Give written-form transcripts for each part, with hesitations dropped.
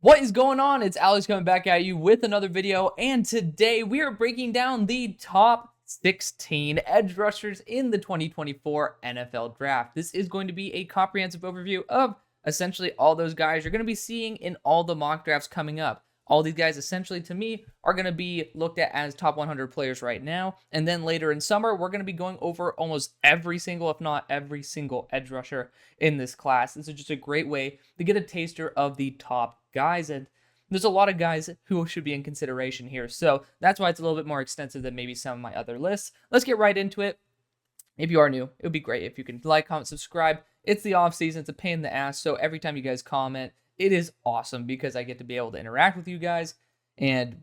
What is going on? It's Alex coming back at you with another video, and today we are breaking down the top 16 edge rushers in the 2024 NFL Draft. This is going to be a comprehensive overview of essentially all those guys you're going to be seeing in all the mock drafts coming up. All these guys essentially to me are going to be looked at as top 100 players right now, and then later in summer we're going to be going over almost every single, if not every single edge rusher in this class. This is just a great way to get a taster of the top guys, and there's a lot of guys who should be in consideration here, so that's why it's a little bit more extensive than maybe some of my other lists. Let's get right into it. If you are new, it would be great if you can like, comment, subscribe. It's the off season, it's a pain in the ass, so every time you guys comment, it is awesome because I get to be able to interact with you guys, and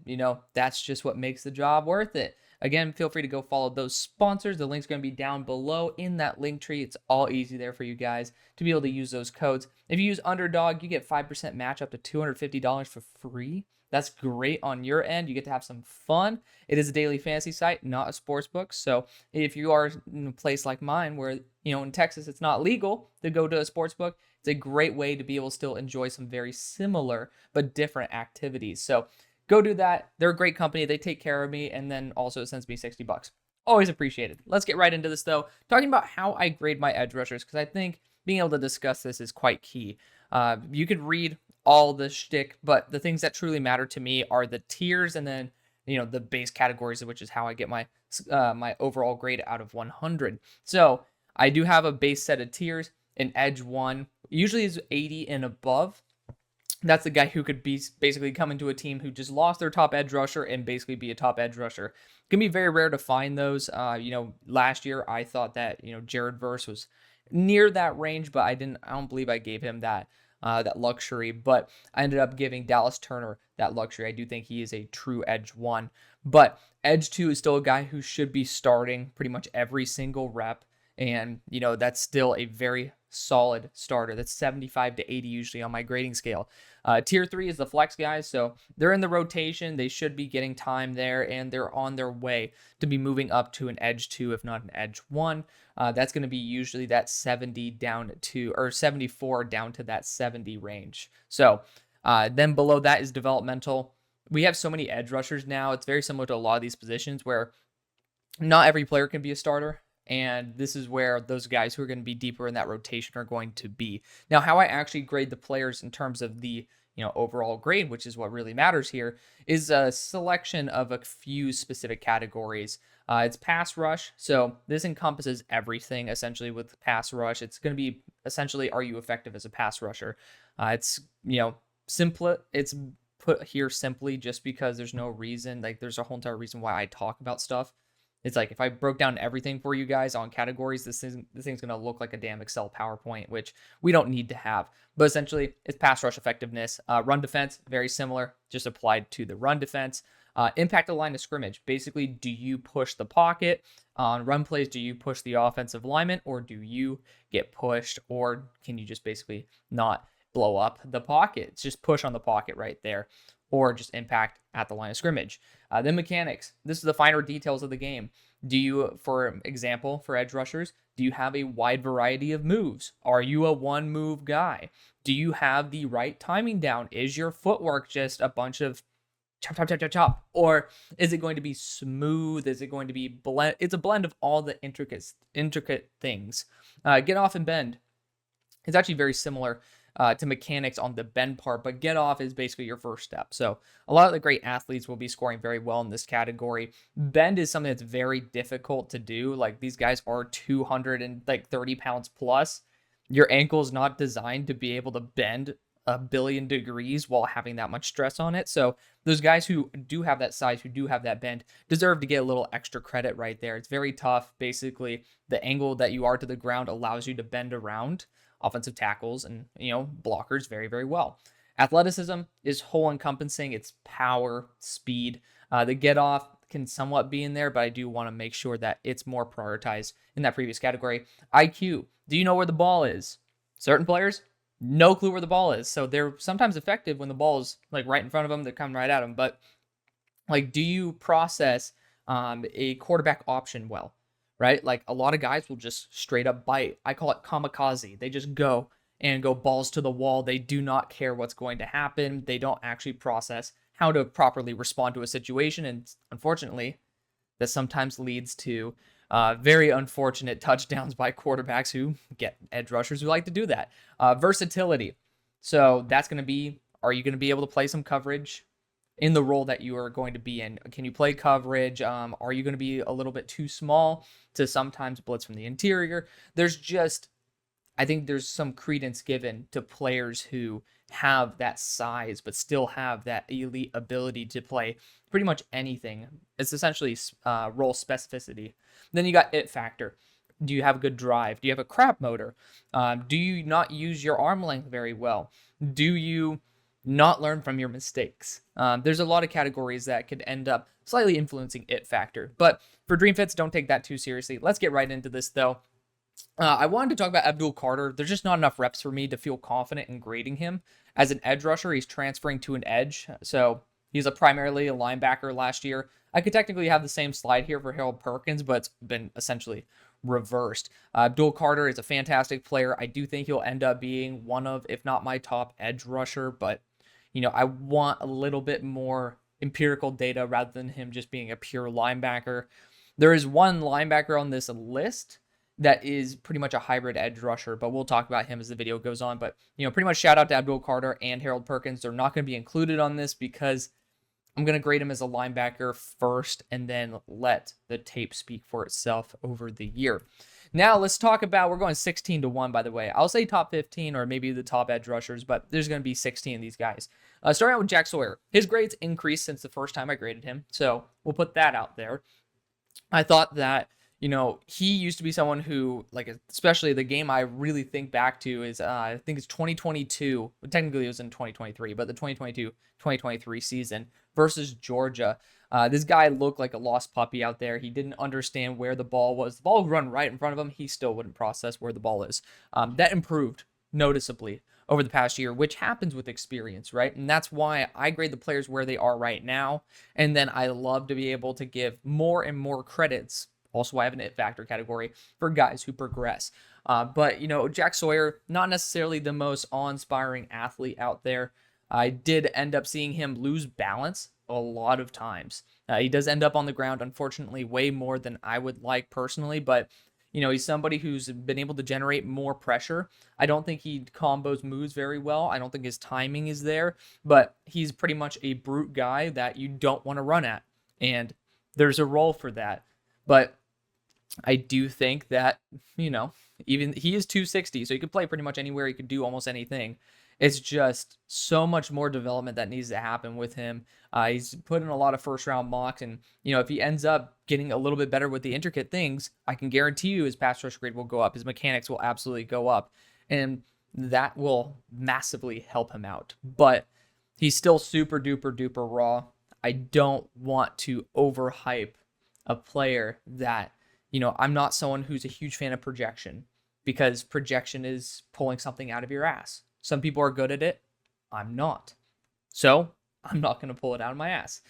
that's just what makes the job worth it. Again, feel free to go follow those sponsors. The link's going to be down below in that link tree. It's all easy there for you guys to be able to use those codes. If you use UnderDog, you get 5% match up to $250 for free. That's great on your end. You get to have some fun. It is a daily fantasy site, not a sports book. So if you are in a place like mine where, in Texas, it's not legal to go to a sports book, it's a great way to be able to still enjoy some very similar but different activities. So go do that. They're a great company. They take care of me, and then also it sends me $60. Always appreciated. Let's get right into this, though. Talking about how I grade my edge rushers, because I think being able to discuss this is quite key. You could read all the shtick, but the things that truly matter to me are the tiers, and then the base categories, which is how I get my my overall grade out of 100. So I do have a base set of tiers. An edge 1 usually is 80 and above. That's the guy who could be basically come into a team who just lost their top edge rusher and basically be a top edge rusher. It can be very rare to find those. Last year I thought that Jared Verse was near that range, but I don't believe I gave him that luxury. But I ended up giving Dallas Turner that luxury. I do think he is a true edge 1, but edge 2 is still a guy who should be starting pretty much every single rep. And, that's still a very solid starter. That's 75 to 80 usually on my grading scale. Tier 3 is the flex guys. So they're in the rotation. They should be getting time there, and they're on their way to be moving up to an edge 2, if not an edge 1. That's going to be usually that 70 down to, or 74 down to that 70 range. So then below that is developmental. We have so many edge rushers now. It's very similar to a lot of these positions where not every player can be a starter. And this is where those guys who are going to be deeper in that rotation are going to be. Now, how I actually grade the players in terms of the overall grade, which is what really matters here, is a selection of a few specific categories. It's pass rush. So this encompasses everything essentially with pass rush. It's going to be essentially, are you effective as a pass rusher? It's simple. It's put here simply just because there's no reason. Like there's a whole entire reason why I talk about stuff. It's like if I broke down everything for you guys on categories, this thing's going to look like a damn Excel PowerPoint, which we don't need to have. But essentially, it's pass rush effectiveness. Run defense, very similar, just applied to the run defense. Impact the line of scrimmage. Basically, do you push the pocket? On run plays, do you push the offensive lineman, or do you get pushed, or can you just basically not blow up the pocket? It's just push on the pocket right there, or just impact at the line of scrimmage. Then mechanics. This is the finer details of the game. Do you, for example, for edge rushers, do you have a wide variety of moves? Are you a one-move guy? Do you have the right timing down? Is your footwork just a bunch of chop, chop, chop, chop, chop? Or is it going to be smooth? Is it going to be blend? It's a blend of all the intricate things. Get off and bend. It's actually very similar to mechanics on the bend part, but get off is basically your first step. So a lot of the great athletes will be scoring very well in this category. Bend is something that's very difficult to do. Like these guys are 230 pounds plus. Your ankle is not designed to be able to bend a billion degrees while having that much stress on it. So those guys who do have that size, who do have that bend, deserve to get a little extra credit right there. It's very tough. Basically, the angle that you are to the ground allows you to bend around offensive tackles and blockers very, very well. Athleticism is whole encompassing. It's power, speed. The get off can somewhat be in there, but I do want to make sure that it's more prioritized in that previous category. IQ. Do you know where the ball is? Certain players, no clue where the ball is. So they're sometimes effective when the ball is like right in front of them. They're coming right at them. But like, do you process a quarterback option well? Right? Like a lot of guys will just straight up bite. I call it kamikaze. They just go and go balls to the wall. They do not care what's going to happen. They don't actually process how to properly respond to a situation. And unfortunately, that sometimes leads to very unfortunate touchdowns by quarterbacks who get edge rushers who like to do that. Versatility. So that's going to be, are you going to be able to play some coverage in the role that you are going to be in? Can you play coverage? Are you going to be a little bit too small to sometimes blitz from the interior? I think there's some credence given to players who have that size, but still have that elite ability to play pretty much anything. It's essentially role specificity. Then you got it factor. Do you have a good drive? Do you have a crap motor? Do you not use your arm length very well? Do you not learn from your mistakes? There's a lot of categories that could end up slightly influencing it factor. But for Dream Fits, don't take that too seriously. Let's get right into this, though. I wanted to talk about Abdul Carter. There's just not enough reps for me to feel confident in grading him. As an edge rusher, he's transferring to an edge. So he's primarily a linebacker last year. I could technically have the same slide here for Harold Perkins, but it's been essentially reversed. Abdul Carter is a fantastic player. I do think he'll end up being one of, if not my top edge rusher, but I want a little bit more empirical data rather than him just being a pure linebacker. There is one linebacker on this list that is pretty much a hybrid edge rusher, but we'll talk about him as the video goes on. But, pretty much shout out to Abdul Carter and Harold Perkins. They're not going to be included on this because I'm going to grade him as a linebacker first and then let the tape speak for itself over the year. Now let's talk about, we're going 16-1, by the way. I'll say top 15 or maybe the top edge rushers, but there's going to be 16 of these guys. Starting out with Jack Sawyer. His grades increased since the first time I graded him, so we'll put that out there. I thought that, he used to be someone who, especially the game I really think back to is, I think it's 2022. Technically, it was in 2023, but the 2022-2023 season versus Georgia. This guy looked like a lost puppy out there. He didn't understand where the ball was. The ball would run right in front of him. He still wouldn't process where the ball is. That improved noticeably over the past year, which happens with experience, right? And that's why I grade the players where they are right now. And then I love to be able to give more and more credits. Also, I have an it factor category for guys who progress. But, Jack Sawyer, not necessarily the most awe-inspiring athlete out there. I did end up seeing him lose balance a lot of times. He does end up on the ground, unfortunately, way more than I would like personally. But, he's somebody who's been able to generate more pressure. I don't think he combos moves very well. I don't think his timing is there. But he's pretty much a brute guy that you don't want to run at. And there's a role for that. But I do think that, even he is 260, so he could play pretty much anywhere. He could do almost anything. It's just so much more development that needs to happen with him. He's put in a lot of first-round mocks, and, if he ends up getting a little bit better with the intricate things, I can guarantee you his pass rush grade will go up. His mechanics will absolutely go up, and that will massively help him out. But he's still super duper duper raw. I don't want to overhype a player that, I'm not someone who's a huge fan of projection, because projection is pulling something out of your ass. Some people are good at it. I'm not. So I'm not going to pull it out of my ass.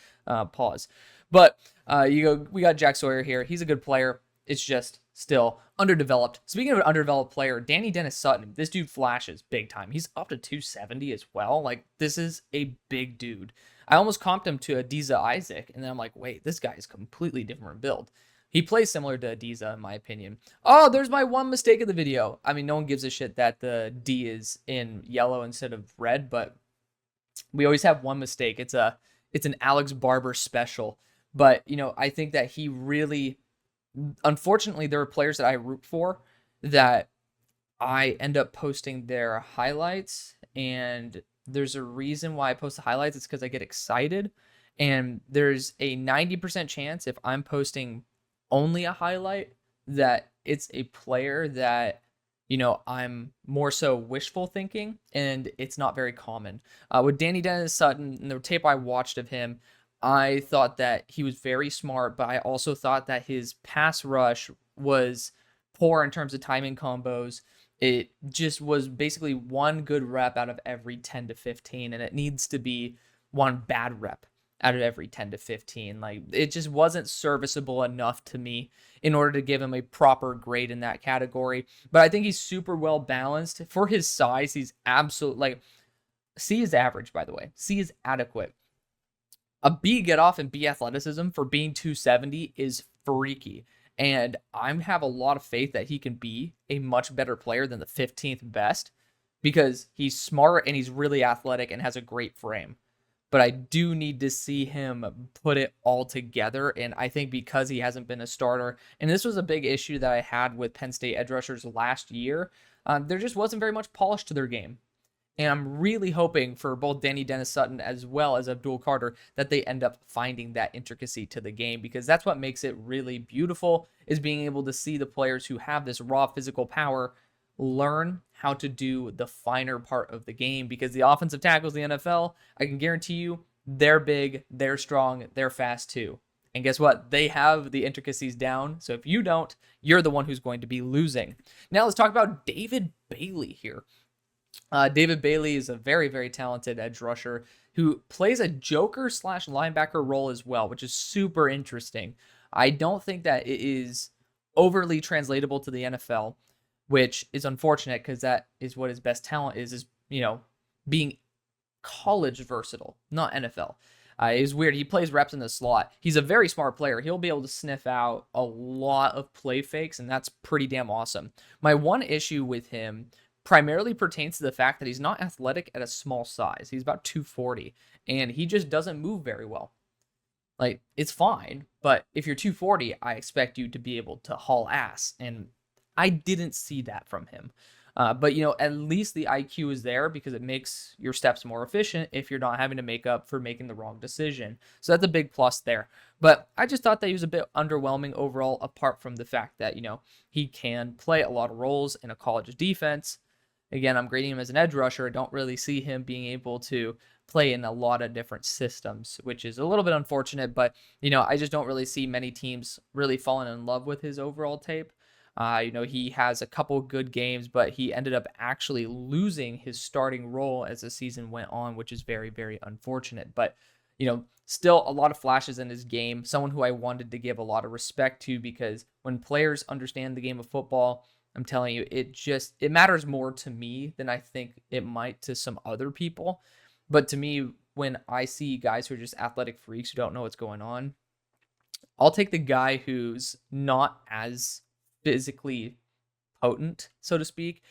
Pause. But we got Jack Sawyer here. He's a good player. It's just still underdeveloped. Speaking of an underdeveloped player, Dennis-Sutton, this dude flashes big time. He's up to 270 as well. This is a big dude. I almost comped him to Adiza Isaac, and then I'm like, wait, this guy is completely different build. He plays similar to Adiza, in my opinion. Oh, there's my one mistake of the video. I mean, no one gives a shit that the D is in yellow instead of red, but we always have one mistake. It's an AlexCBarbour special. But, I think that he really, unfortunately, there are players that I root for that I end up posting their highlights, and there's a reason why I post the highlights. It's because I get excited, and there's a 90% chance if I'm posting only a highlight that it's a player that, I'm more so wishful thinking, and it's not very common. With Dennis-Sutton, and the tape I watched of him, I thought that he was very smart, but I also thought that his pass rush was poor in terms of timing combos. It just was basically one good rep out of every 10 to 15, and it needs to be one bad rep out of every 10 to 15. Like, it just wasn't serviceable enough to me in order to give him a proper grade in that category. But I think he's super well balanced for his size. He's absolute, like, C is average, by the way. C is adequate. A B get off and B athleticism for being 270 is freaky. And I have a lot of faith that he can be a much better player than the 15th best because he's smart and he's really athletic and has a great frame. But I do need to see him put it all together. And I think because he hasn't been a starter, and this was a big issue that I had with Penn State edge rushers last year, there just wasn't very much polish to their game. And I'm really hoping for both Dennis-Sutton as well as Abdul Carter that they end up finding that intricacy to the game, because that's what makes it really beautiful, is being able to see the players who have this raw physical power learn how to do the finer part of the game. Because the offensive tackles in the NFL, I can guarantee you, they're big, they're strong, they're fast too. And guess what? They have the intricacies down. So if you don't, you're the one who's going to be losing. Now let's talk about David Bailey here. David Bailey is a very, very talented edge rusher who plays a joker / linebacker role as well, which is super interesting. I don't think that it is overly translatable to the NFL, which is unfortunate because that is what his best talent is, being college versatile, not NFL. It's weird. He plays reps in the slot. He's a very smart player. He'll be able to sniff out a lot of play fakes, and that's pretty damn awesome. My one issue with him primarily pertains to the fact that he's not athletic at a small size. He's about 240, and he just doesn't move very well. Like, it's fine, but if you're 240, I expect you to be able to haul ass, and I didn't see that from him. But, at least the IQ is there because it makes your steps more efficient if you're not having to make up for making the wrong decision. So that's a big plus there. But I just thought that he was a bit underwhelming overall, apart from the fact that, he can play a lot of roles in a college defense. Again, I'm grading him as an edge rusher. I don't really see him being able to play in a lot of different systems, which is a little bit unfortunate. But, I just don't really see many teams really falling in love with his overall tape. He has a couple good games, but he ended up actually losing his starting role as the season went on, which is very, very unfortunate. But, still a lot of flashes in his game. Someone who I wanted to give a lot of respect to, because when players understand the game of football, I'm telling you, it matters more to me than I think it might to some other people. But to me, when I see guys who are just athletic freaks who don't know what's going on, I'll take the guy who's not as physically potent, so to speak,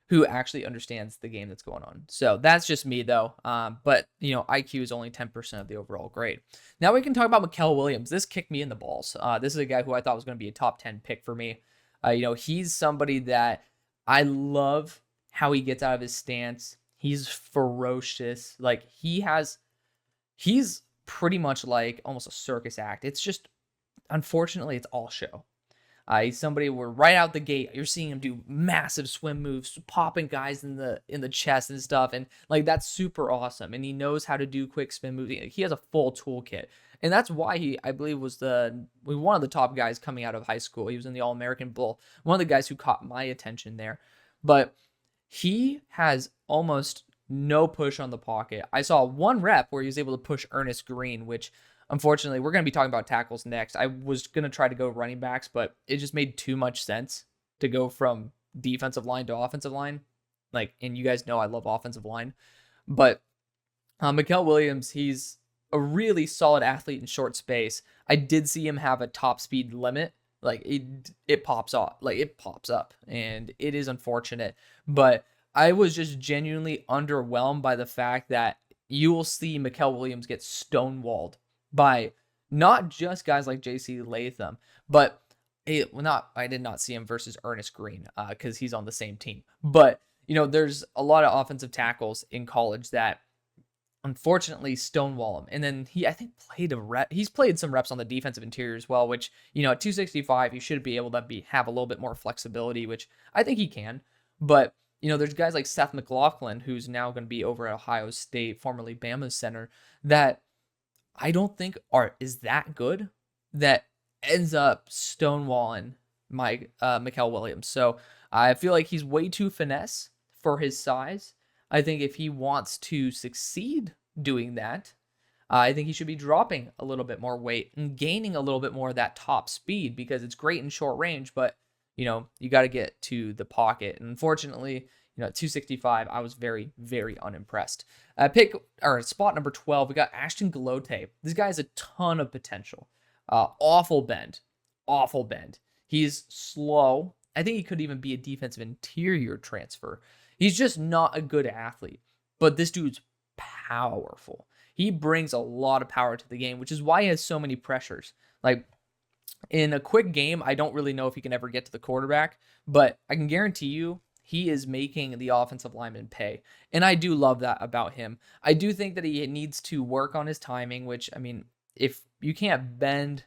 who actually understands the game that's going on. So that's just me, though. But IQ is only 10% of the overall grade. Now we can talk about Mykel Williams. This kicked me in the balls. This is a guy who I thought was going to be a top 10 pick for me. He's somebody that I love how he gets out of his stance. He's ferocious. Like, he's pretty much like almost a circus act. It's just, unfortunately, it's all show. He's somebody where right out the gate, you're seeing him do massive swim moves, popping guys in the chest and stuff. And like, that's super awesome. And he knows how to do quick spin moves. He has a full toolkit. And that's why he, I believe, was one of the top guys coming out of high school. He was in the All-American Bowl. One of the guys who caught my attention there. But he has almost no push on the pocket. I saw one rep where he was able to push Ernest Green, which, unfortunately, we're going to be talking about tackles next. I was going to try to go running backs, but it just made too much sense to go from defensive line to offensive line. And you guys know I love offensive line. But Mykel Williams, he's a really solid athlete in short space. I did see him have a top speed limit. It pops up. It pops up. And it is unfortunate. But I was just genuinely underwhelmed by the fact that you will see Mykel Williams get stonewalled by not just guys like J.C. Latham, but I did not see him versus Ernest Green because he's on the same team. But, there's a lot of offensive tackles in college that unfortunately stonewall him. And then he's played some reps on the defensive interior as well, which, at 265, he should be able to have a little bit more flexibility, which I think he can. But, there's guys like Seth McLaughlin, who's now going to be over at Ohio State, formerly Bama center, that I don't think is that good, that ends up stonewalling Mykel Williams. So I feel like he's way too finesse for his size. I think if he wants to succeed doing that, I think he should be dropping a little bit more weight and gaining a little bit more of that top speed because it's great in short range, but you got to get to the pocket. And unfortunately, at 265, I was very, very unimpressed. Spot number 12, we got Ashton Galote. This guy has a ton of potential. Awful bend. Awful bend. He's slow. I think he could even be a defensive interior transfer. He's just not a good athlete. But this dude's powerful. He brings a lot of power to the game, which is why he has so many pressures. Like, in a quick game, I don't really know if he can ever get to the quarterback, but I can guarantee you he is making the offensive lineman pay. And I do love that about him. I do think that he needs to work on his timing, which, if you can't bend,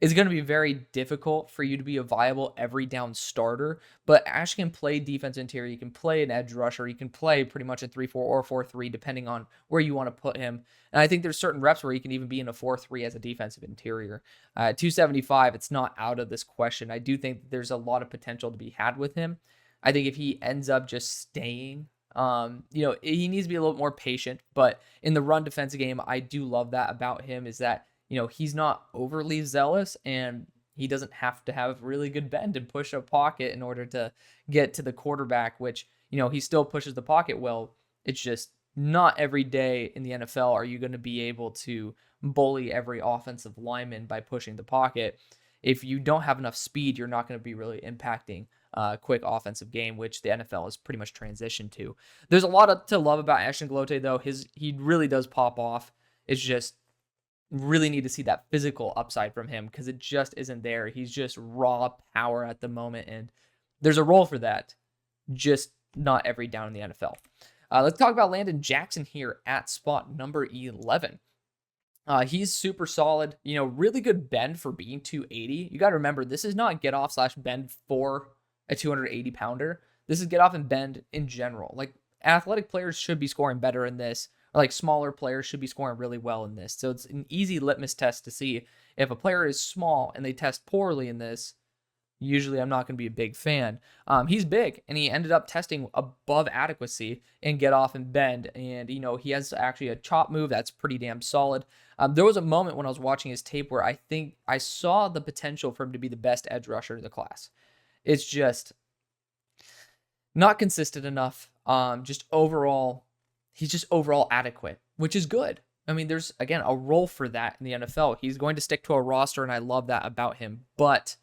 it's going to be very difficult for you to be a viable every down starter. But Ash can play defense interior. He can play an edge rusher. He can play pretty much a 3-4 or 4-3, depending on where you want to put him. And I think there's certain reps where he can even be in a 4-3 as a defensive interior. 275, it's not out of this question. I do think there's a lot of potential to be had with him. I think if he ends up just staying, he needs to be a little more patient. But in the run defensive game, I do love that about him is that, he's not overly zealous and he doesn't have to have really good bend and push a pocket in order to get to the quarterback, which, he still pushes the pocket well. It's just not every day in the NFL are you going to be able to bully every offensive lineman by pushing the pocket. If you don't have enough speed, you're not going to be really impacting quick offensive game, which the NFL has pretty much transitioned to. There's a lot to love about Ashton Galote, though. He really does pop off. It's just really need to see that physical upside from him because it just isn't there. He's just raw power at the moment, and there's a role for that, just not every down in the NFL. Let's talk about Landon Jackson here at spot number 11. He's super solid, really good bend for being 280. You got to remember, this is not get off / bend for a 280 pounder. This is get off and bend in general. Like, athletic players should be scoring better in this. Like, smaller players should be scoring really well in this. So it's an easy litmus test to see if a player is small and they test poorly in this. Usually I'm not going to be a big fan. He's big, and he ended up testing above adequacy in get off and bend. And, he has actually a chop move that's pretty damn solid. There was a moment when I was watching his tape where I think I saw the potential for him to be the best edge rusher in the class. It's just not consistent enough. He's just overall adequate, which is good. There's, again, a role for that in the NFL. He's going to stick to a roster, and I love that about him. But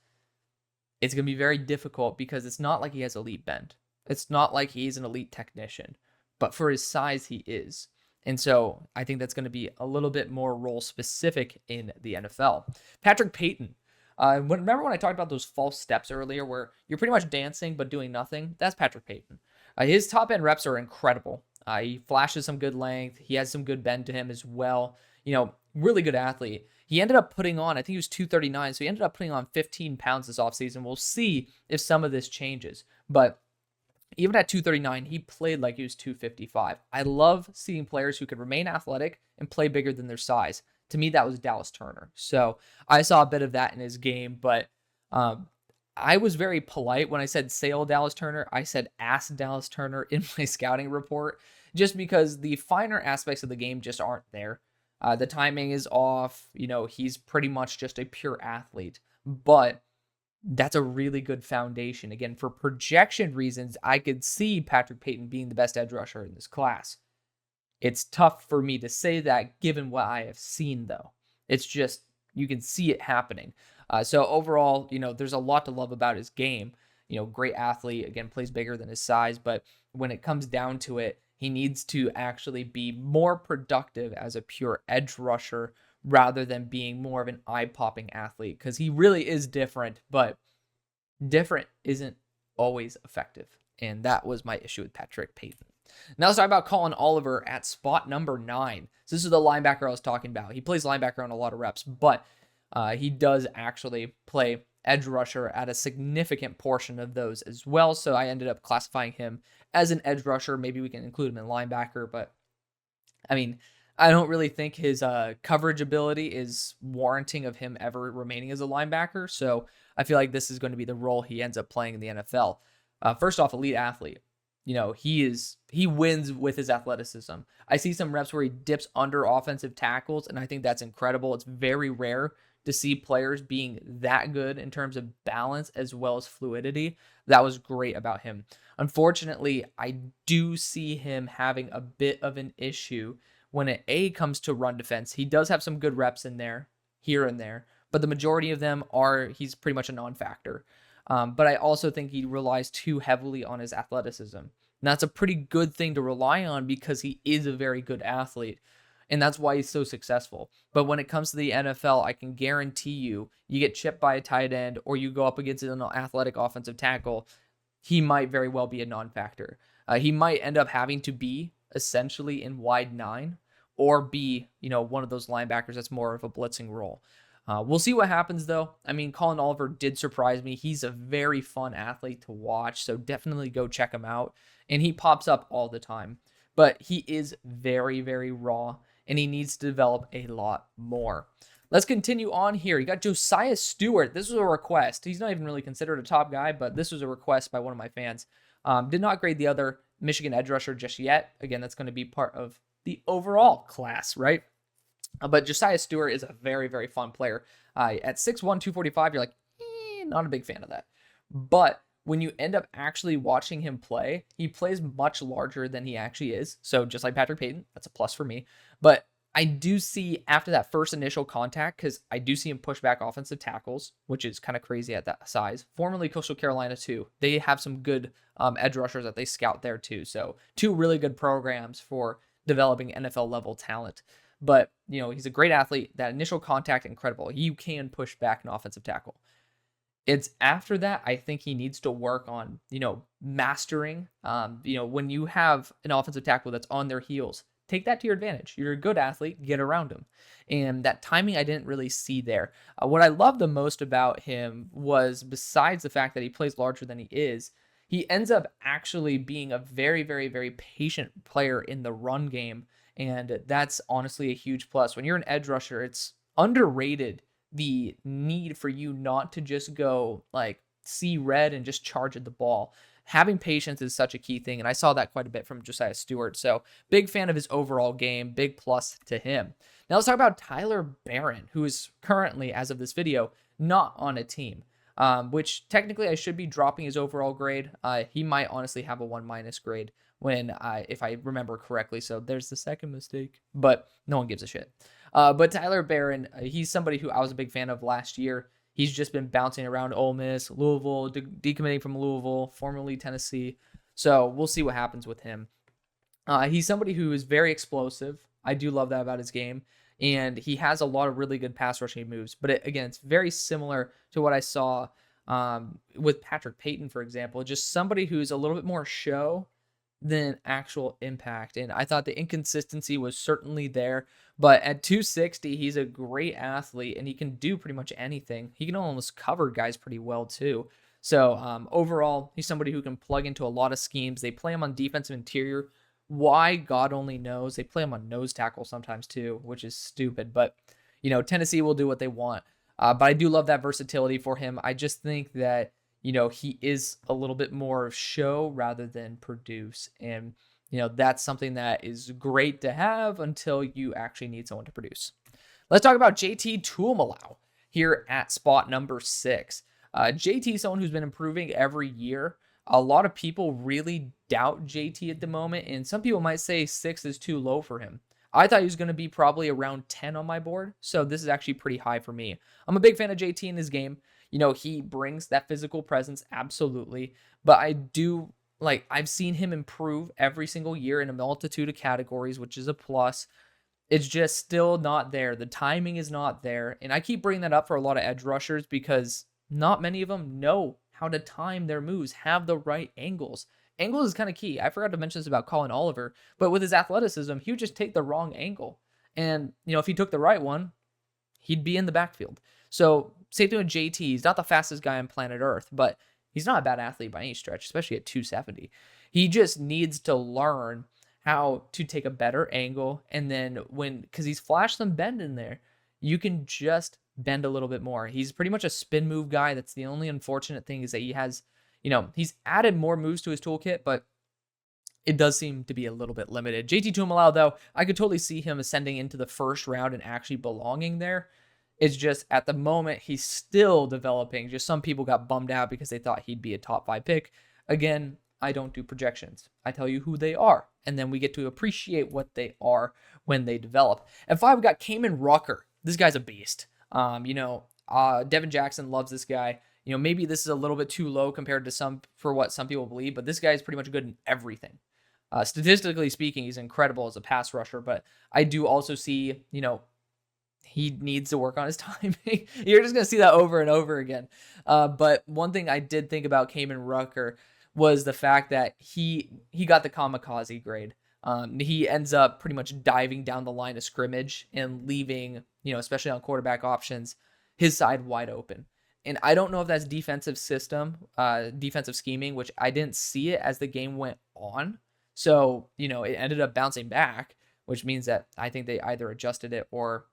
it's going to be very difficult because it's not like he has elite bend. It's not like he's an elite technician. But for his size, he is. And so I think that's going to be a little bit more role-specific in the NFL. Patrick Payton. Remember when I talked about those false steps earlier where you're pretty much dancing but doing nothing? That's Patrick Payton. His top-end reps are incredible. He flashes some good length. He has some good bend to him as well. Really good athlete. He ended up putting on, I think he was 239, so he ended up putting on 15 pounds this offseason. We'll see if some of this changes. But even at 239, he played like he was 255. I love seeing players who can remain athletic and play bigger than their size. To me, that was Dallas Turner. So I saw a bit of that in his game, but I was very polite when I said sale Dallas Turner. I said ask Dallas Turner in my scouting report, just because the finer aspects of the game just aren't there. The timing is off. He's pretty much just a pure athlete, but that's a really good foundation. Again, for projection reasons, I could see Patrick Payton being the best edge rusher in this class. It's tough for me to say that given what I have seen, though. It's just, you can see it happening. So overall, there's a lot to love about his game. Great athlete, again, plays bigger than his size, but when it comes down to it, he needs to actually be more productive as a pure edge rusher rather than being more of an eye-popping athlete, because he really is different, but different isn't always effective. And that was my issue with Patrick Payton. Now let's talk about Colin Oliver at spot number 9. So this is the linebacker I was talking about. He plays linebacker on a lot of reps, but he does actually play edge rusher at a significant portion of those as well. So I ended up classifying him as an edge rusher. Maybe we can include him in linebacker, but I don't really think his coverage ability is warranting of him ever remaining as a linebacker. So I feel like this is going to be the role he ends up playing in the NFL. First off, elite athlete. he wins with his athleticism. I see some reps where he dips under offensive tackles, and I think that's incredible. It's very rare to see players being that good in terms of balance as well as fluidity. That was great about him. Unfortunately, I do see him having a bit of an issue when it comes to run defense. He does have some good reps in there, here and there, but the majority of them he's pretty much a non-factor. But I also think he relies too heavily on his athleticism. And that's a pretty good thing to rely on because he is a very good athlete. And that's why he's so successful. But when it comes to the NFL, I can guarantee you get chipped by a tight end or you go up against an athletic offensive tackle, he might very well be a non-factor. He might end up having to be essentially in wide 9 or be, one of those linebackers that's more of a blitzing role. We'll see what happens, though. I mean, Colin Oliver did surprise me. He's a very fun athlete to watch, so definitely go check him out. And he pops up all the time. But he is very, very raw, and he needs to develop a lot more. Let's continue on here. You got Josiah Stewart. This was a request. He's not even really considered a top guy, but this was a request by one of my fans. Did not grade the other Michigan edge rusher just yet. Again, that's going to be part of the overall class, right? But Josiah Stewart is a very, very fun player. At 6'1", 245, you're like, not a big fan of that. But when you end up actually watching him play, he plays much larger than he actually is. So just like Patrick Payton, that's a plus for me. But I do see after that first initial contact, because I do see him push back offensive tackles, which is kind of crazy at that size. Formerly Coastal Carolina too. They have some good edge rushers that they scout there too. So 2 really good programs for developing NFL level talent. But, he's a great athlete. That initial contact, incredible. You can push back an offensive tackle. It's after that, I think he needs to work on, mastering, when you have an offensive tackle that's on their heels, take that to your advantage. You're a good athlete, get around him. And that timing I didn't really see there. What I love the most about him was, besides the fact that he plays larger than he is, he ends up actually being a very, very, very patient player in the run game. And that's honestly a huge plus. When you're an edge rusher, it's underrated the need for you not to just go see red and just charge at the ball. Having patience is such a key thing, and I saw that quite a bit from Josiah Stewart. So big fan of his overall game, big plus to him. Now let's talk about Tyler Barron, who is currently, as of this video, not on a team. Which technically I should be dropping his overall grade. He might honestly have a 1- grade if I remember correctly. So there's the second mistake, but no one gives a shit. But Tyler Barron, he's somebody who I was a big fan of last year. He's just been bouncing around Ole Miss, Louisville, decommitting from Louisville, formerly Tennessee. So we'll see what happens with him. He's somebody who is very explosive. I do love that about his game. And he has a lot of really good pass rushing moves. But again, it's very similar to what I saw with Patrick Payton, for example. Just somebody who's a little bit more show than actual impact. And I thought the inconsistency was certainly there. But at 260, he's a great athlete, and he can do pretty much anything. He can almost cover guys pretty well, too. So overall, he's somebody who can plug into a lot of schemes. They play him on defensive interior. Why, God only knows. They play him on nose tackle sometimes too, which is stupid. But, Tennessee will do what they want. But I do love that versatility for him. I just think that, he is a little bit more show rather than produce. And, that's something that is great to have until you actually need someone to produce. Let's talk about JT Tuimoloau here at spot number 6. JT is someone who's been improving every year. A lot of people really doubt JT at the moment, and some people might say 6 is too low for him. I thought he was going to be probably around 10 on my board, so this is actually pretty high for me. I'm a big fan of JT in his game. He brings that physical presence, absolutely, but I've seen him improve every single year in a multitude of categories, which is a plus. It's just still not there. The timing is not there, and I keep bringing that up for a lot of edge rushers because not many of them know how to time their moves, have the right angles. Angles is kind of key. I forgot to mention this about Colin Oliver, but with his athleticism, he would just take the wrong angle. And, if he took the right one, he'd be in the backfield. So, same thing with JT. He's not the fastest guy on planet Earth, but he's not a bad athlete by any stretch, especially at 270. He just needs to learn how to take a better angle. And then because he's flashed some bend in there, you can just bend a little bit more. He's pretty much a spin move guy. That's the only unfortunate thing is that he has, he's added more moves to his toolkit, but it does seem to be a little bit limited. JT Tuimoloau, though, I could totally see him ascending into the first round and actually belonging there. It's just at the moment he's still developing. Just some people got bummed out because they thought he'd be a top 5 pick. Again, I don't do projections. I tell you who they are, and then we get to appreciate what they are when they develop. At 5, we got Cayman Rucker. This guy's a beast. Devin Jackson loves this guy. Maybe this is a little bit too low compared to what some people believe, but this guy is pretty much good in everything. Statistically speaking, he's incredible as a pass rusher, but I do also see, he needs to work on his timing. You're just going to see that over and over again. But one thing I did think about Cayman Rucker was the fact that he got the kamikaze grade. He ends up pretty much diving down the line of scrimmage and leaving, especially on quarterback options, his side wide open. And I don't know if that's defensive scheming, which I didn't see it as the game went on. So, it ended up bouncing back, which means that I think they either adjusted it or,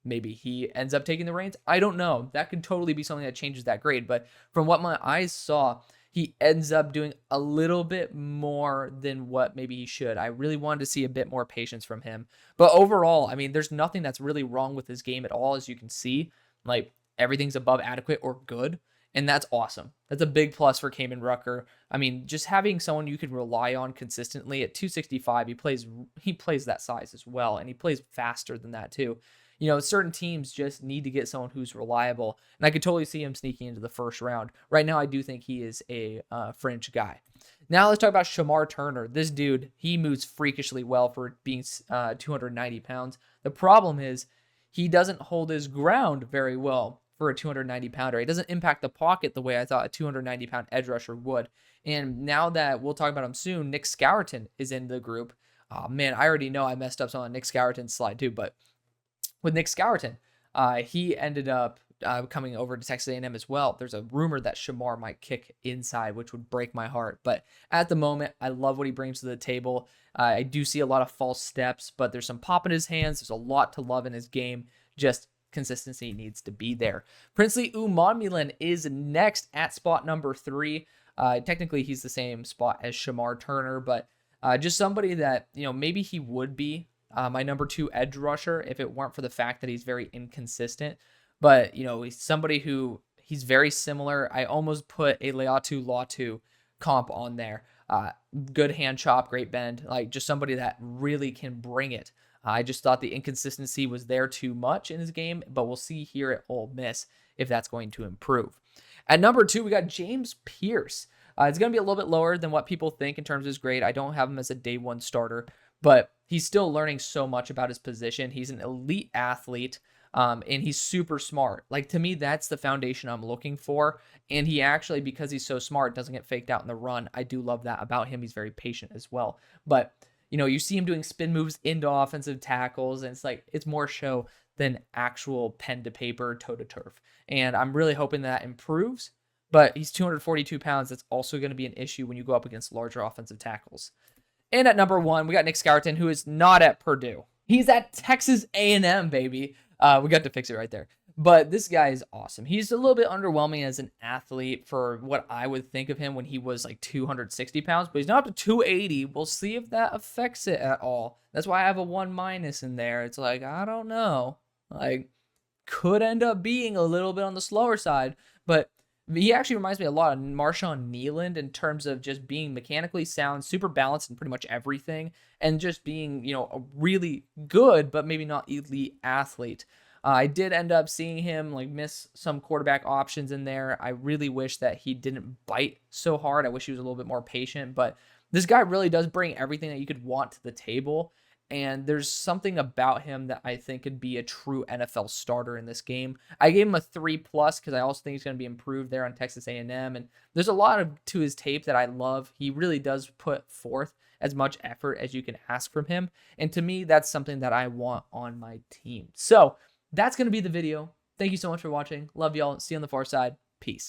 maybe he ends up taking the reins. I don't know. That could totally be something that changes that grade. But from what my eyes saw, he ends up doing a little bit more than what maybe he should. I really wanted to see a bit more patience from him. But overall, I mean, there's nothing that's really wrong with his game at all, as you can see. Like, everything's above adequate or good, and that's awesome. That's a big plus for Cayman Rucker. I mean, just having someone you can rely on consistently at 265, he plays that size as well, and he plays faster than that too. Certain teams just need to get someone who's reliable, and I could totally see him sneaking into the first round. Right now, I do think he is a fringe guy. Now let's talk about Shemar Turner. This dude, he moves freakishly well for being 290 pounds. The problem is he doesn't hold his ground very well for a 290-pounder. He doesn't impact the pocket the way I thought a 290-pound edge rusher would. And now that we'll talk about him soon, Nick Scourton is in the group. Oh, man, I already know I messed up on Nick Scourton's slide too, but with Nick Scourton, he ended up coming over to Texas A&M as well. There's a rumor that Shemar might kick inside, which would break my heart. But at the moment, I love what he brings to the table. I do see a lot of false steps, but there's some pop in his hands. There's a lot to love in his game. Just consistency needs to be there. Princely Umanmielen is next at spot number 3. Technically, he's the same spot as Shemar Turner, but just somebody that, maybe he would be my number 2 edge rusher if it weren't for the fact that he's very inconsistent. But, he's somebody who he's very similar. I almost put a Leatu Latu comp on there. Good hand chop, great bend, like just somebody that really can bring it. I just thought the inconsistency was there too much in his game, but we'll see here at Ole Miss if that's going to improve. At number 2, we got James Pierce. It's going to be a little bit lower than what people think in terms of his grade. I don't have him as a day 1 starter, but he's still learning so much about his position. He's an elite athlete, and he's super smart. Like, to me, that's the foundation I'm looking for. And he actually, because he's so smart, doesn't get faked out in the run. I do love that about him. He's very patient as well. But, you see him doing spin moves into offensive tackles, and it's more show than actual pen to paper, toe to turf. And I'm really hoping that improves. But he's 242 pounds. That's also going to be an issue when you go up against larger offensive tackles. And at number 1, we got Nick Scourton, who is not at Purdue. He's at Texas A&M, baby. We got to fix it right there. But this guy is awesome. He's a little bit underwhelming as an athlete for what I would think of him when he was like 260 pounds, but he's not up to 280. We'll see if that affects it at all. That's why I have a 1- in there. It's like, I don't know. Could end up being a little bit on the slower side, but he actually reminds me a lot of Marshawn Nealand in terms of just being mechanically sound, super balanced in pretty much everything, and just being, a really good, but maybe not elite athlete. I did end up seeing him miss some quarterback options in there. I really wish that he didn't bite so hard. I wish he was a little bit more patient, but this guy really does bring everything that you could want to the table. And there's something about him that I think could be a true NFL starter in this game. I gave him a 3+ because I also think he's going to be improved there on Texas A&M. And there's a lot to his tape that I love. He really does put forth as much effort as you can ask from him. And to me, that's something that I want on my team. So that's going to be the video. Thank you so much for watching. Love y'all. See you on the far side. Peace.